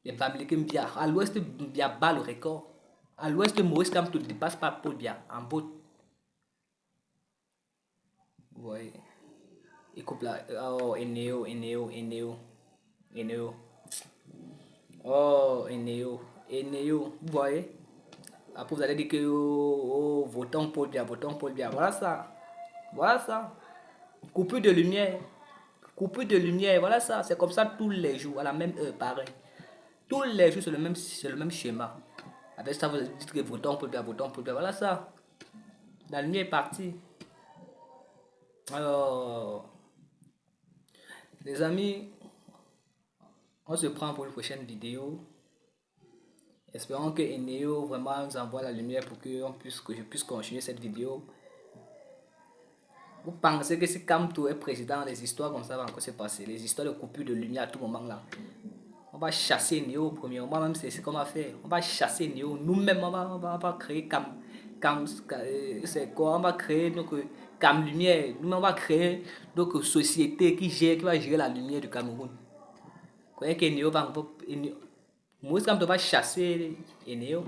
Les Bamileke Mbia. À l'ouest, Mbia bat le record. À l'ouest, Maurice Kamto ne dépasse pas Paul Biya en botte. Vous voyez. Il coupe là. Oh, Eneo. Oh, Eneo. Vous voyez. Après, vous allez dire que votons Paul Biya. Voilà ça. Coupure de lumière. Voilà ça. C'est comme ça tous les jours, à la même heure, pareil. Tous les jours, c'est le même schéma. Avec ça, vous dites que votons Paul Biya. Voilà ça. La lumière est partie. Alors, les amis, on se prend pour une prochaine vidéo. Espérons que Eneo vraiment nous envoie la lumière pour que je puisse continuer cette vidéo. Vous pensez que si Kamto est président, les histoires comme ça vont encore se passer? Les histoires de coupure de lumière à tout moment là. On va chasser Eneo premièrement, même c'est ce qu'on va faire. On va chasser Eneo. Nous-mêmes, on va créer c'est quoi? On va créer notre Cam Lumière. Nous-mêmes, on va créer notre société qui va gérer la lumière du Cameroun. Vous croyez qu'Eneo va... Moïse Kamto va chasser Eneo.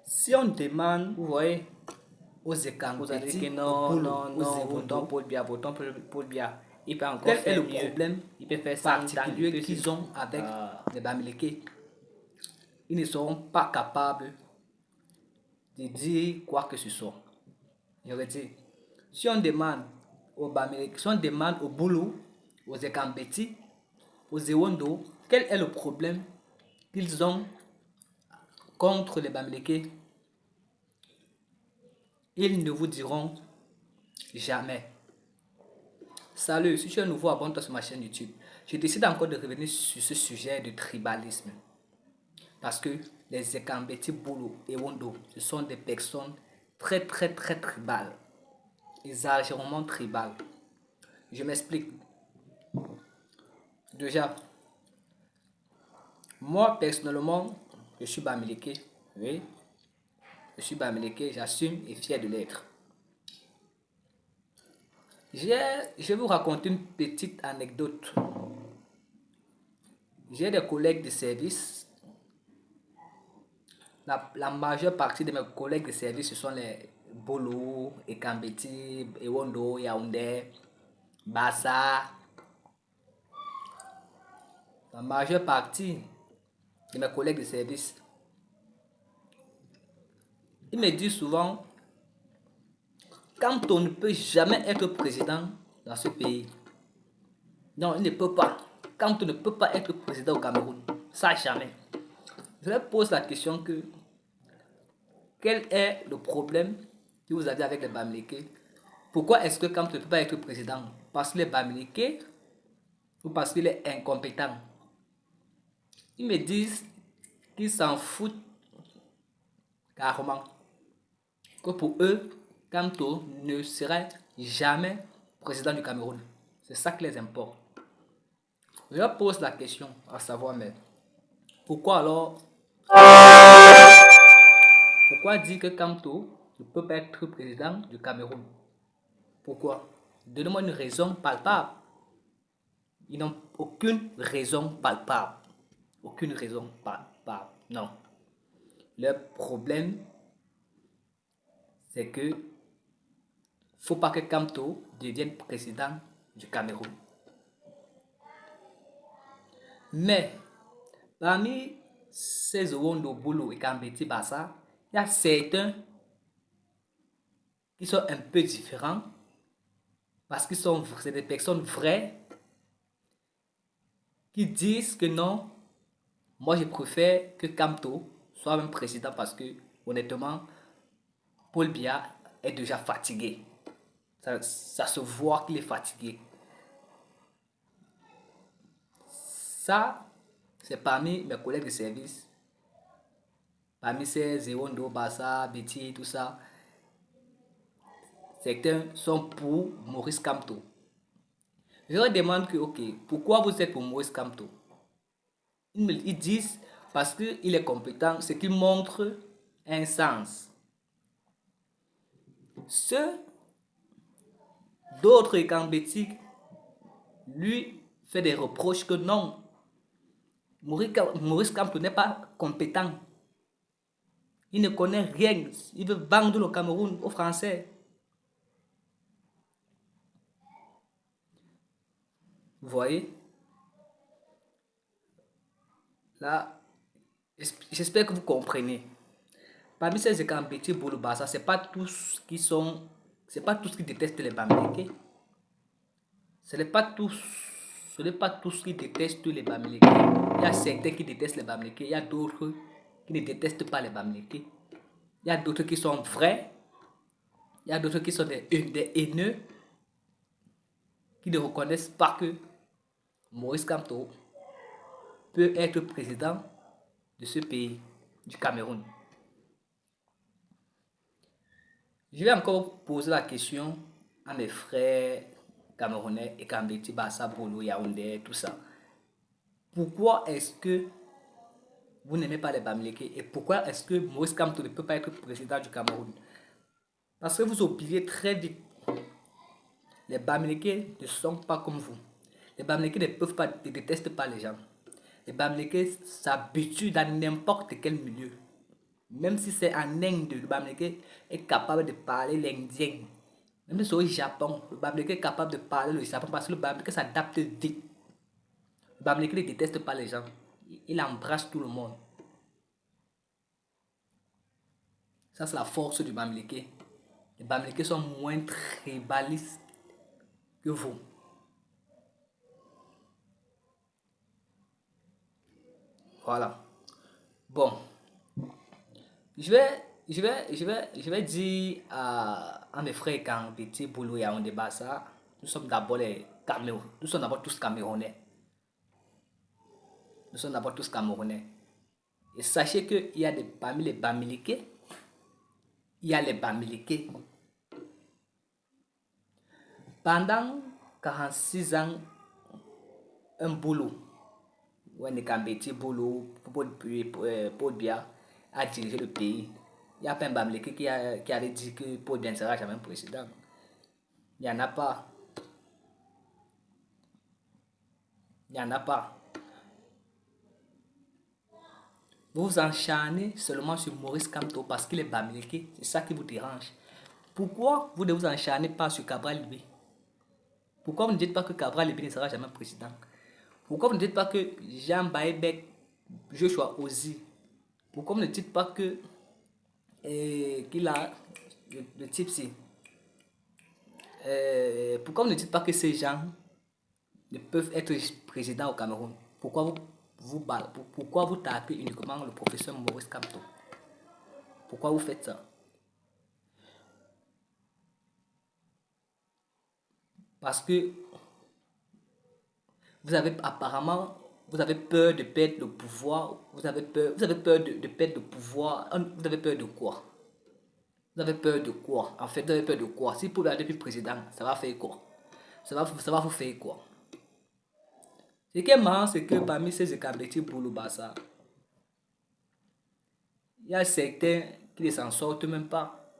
Si on demande, vous voyez, aux Ekang, vous allez dire que non, votons Paul Biya. Il peut encore faire mieux. Quel est le problème? Il peut faire ça particulier qu'ils ont avec les Bamileke. Ils ne seront pas capables de dire quoi que ce soit. Je veux dire, si on demande aux Bamileke, si on demande au Boulou, aux Ekambeti, aux Ewondo, quel est le problème qu'ils ont contre les Bamileke, ils ne vous diront jamais. Salut, si tu es nouveau, abonne-toi sur ma chaîne YouTube. Je décide encore de revenir sur ce sujet de tribalisme. Parce que les Ekambeti, Boulou et Wondo, ce sont des personnes très tribales. Exagérément tribales. Je m'explique. Déjà, moi personnellement, je suis Bamileke. Oui, je suis Bamileke, j'assume et fier de l'être. Je vais vous raconter une petite anecdote. J'ai des collègues de service. La majeure partie de mes collègues de service, ce sont les Bolo, Ekambeti, Ewondo, Yaoundé, Bassa. La majeure partie de mes collègues de service, ils me disent souvent, quand on ne peut jamais être président dans ce pays, non, il ne peut pas. Quand on ne peut pas être président au Cameroun, ça jamais. Je leur pose la question que, quel est le problème que vous avez avec les Bamileke? Pourquoi est-ce que quand on ne peut pas être président? Parce qu'il est Bamileke ou parce qu'il est incompétent? Ils me disent qu'ils s'en foutent carrément. Que pour eux, Kamto ne serait jamais président du Cameroun. C'est ça qui les importe. Je leur pose la question à savoir, mais pourquoi alors, pourquoi dire que Kamto ne peut pas être président du Cameroun? Pourquoi? Donnez-moi une raison palpable. Ils n'ont aucune raison palpable. Aucune raison palpable. Non. Leur problème, c'est que faut pas que Kamto devienne président du Cameroun. Mais parmi ces Owondo, Boulou et Kambeti Bassa, il y a certains qui sont un peu différents parce que c'est des personnes vraies qui disent que non, moi je préfère que Kamto soit même président parce que honnêtement, Paul Biya est déjà fatigué. Ça se voit qu'il est fatigué. Ça, c'est parmi mes collègues de service. Parmi ces Zewondo, Bassa, Betty, tout ça. Certains sont pour Maurice Kamto. Je leur demande que, ok, pourquoi vous êtes pour Maurice Kamto? Ils disent parce qu'il est compétent, ce qui montre un sens. Ceux d'autres Ekambeti lui fait des reproches que non. Maurice Kamto n'est pas compétent. Il ne connaît rien. Il veut vendre le Cameroun aux Français. Vous voyez? Là, j'espère que vous comprenez. Parmi ces Ekambeti Boulobassa, c'est pas tous qui détestent les Bamileke. Ce n'est pas tous qui détestent les Bamileke. Il y a certains qui détestent les Bamileke. Il y a d'autres qui ne détestent pas les Bamileke. Il y a d'autres qui sont vrais. Il y a d'autres qui sont des haineux, qui ne reconnaissent pas que Maurice Kamto peut être président de ce pays, du Cameroun. Je vais encore poser la question à mes frères camerounais, Ekambeti, Bassa, Bolo, Yaoundé, tout ça. Pourquoi est-ce que vous n'aimez pas les Bamileke et pourquoi est-ce que Maurice Kamto ne peut pas être président du Cameroun? Parce que vous oubliez très vite, les Bamileke ne sont pas comme vous. Les Bamileke ne détestent pas les gens. Les Bamileke s'habituent dans n'importe quel milieu. Même si c'est en Inde, le Bamileke est capable de parler l'indien. Même si c'est au Japon, le Bamileke est capable de parler le Japon parce que le Bamileke s'adapte vite. Le Bamileke ne déteste pas les gens. Il embrasse tout le monde. Ça, c'est la force du Bamileke. Les Bamileke sont moins tribalistes que vous. Voilà. Bon. Je vais dire à mes frères Ekambeti, Boulou et Yaoundé Bassa, nous sommes d'abord tous Camerounais. Nous sommes d'abord tous Camerounais. Et sachez qu'il y a parmi les Bamileke, il y a les Bamileke. Pendant 46 ans, un boulot, un Ekambeti boulot, Paul Biya a dirigé le pays. Il n'y a pas un Bamileke qui avait dit que Paul Biya ne sera jamais président. Il n'y en a pas. Il n'y en a pas. Vous vous encharnez seulement sur Maurice Kamto parce qu'il est Bamileke. C'est ça qui vous dérange. Pourquoi vous ne vous encharnez pas sur Cabral Libé? Pourquoi vous ne dites pas que Cabral Libé ne sera jamais président? Pourquoi vous ne dites pas que Jean Baebek, Joshua Ozi? Pourquoi vous ne dites pas que qu'il a le Tipsy? Pourquoi vous ne dites pas que ces gens ne peuvent être présidents au Cameroun? Pourquoi vous tapez uniquement le professeur Maurice Kamto? Pourquoi vous faites ça? Parce que vous avez peur de perdre le pouvoir. Vous avez peur de perdre le pouvoir. Vous avez peur de quoi? Vous avez peur de quoi? En fait, vous avez peur de quoi? Si pour être président, ça va faire quoi? Ça va vous faire quoi? Ce qui est marrant, c'est que parmi ces Ekambeti Boulobassa, il y a certains qui ne s'en sortent même pas.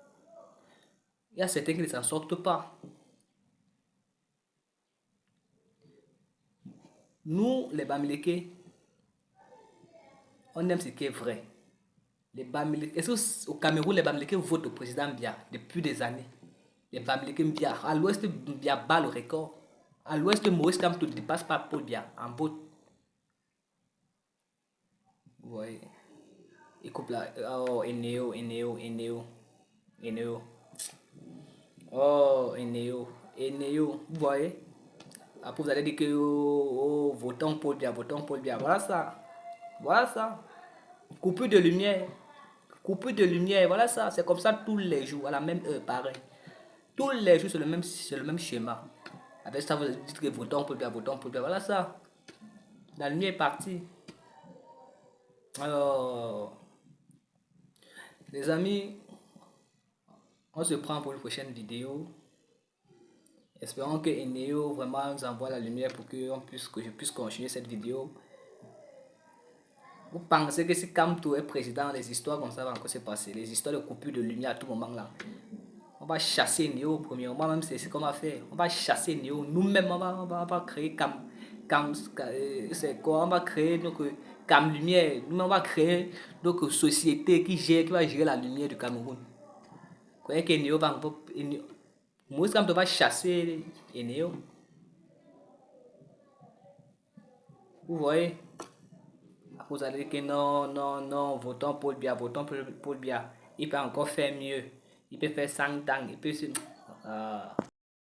Il y a certains qui ne s'en sortent pas. Nous, les Bamileke, on aime ce qui est vrai. Est-ce qu'au Cameroun, les Bamileke votent au président Biya depuis des années? Les Bamileke Biya, à l'ouest, Biya bat le record. À l'ouest, Maurice Kamto ne dépasse pas Paul Biya en vote. Oui. Il coupe là. Oh, Eneo. Oh, Eneo. Vous voyez? Après, vous allez dire que votons Paul Biya. Voilà ça. Coupure de lumière. Voilà ça. C'est comme ça tous les jours, à la même heure, pareil. Tous les jours, c'est le même schéma. Avec ça, vous dites que votons Paul Biya. Voilà ça. La lumière est partie. Alors, les amis, on se prend pour une prochaine vidéo. Espérons que Eneo vraiment nous envoie la lumière pour que je puisse continuer cette vidéo. Vous pensez que si Kamto est président, les histoires comme ça vont encore se passer? Les histoires de coupure de lumière à tout moment là. On va chasser Eneo premièrement, même c'est ce qu'on va faire. On va chasser Eneo. Nous-mêmes, on va créer c'est quoi? On va créer donc Cam Lumière. On va créer donc société qui va gérer la lumière du Cameroun. Quoi que Néo va moi quand on va chasser Néo. Vous voyez? Vous allez dire que non, votons Paul Biya, votons Paul Biya. Il peut encore faire mieux. Il peut faire 5 ans. Il peut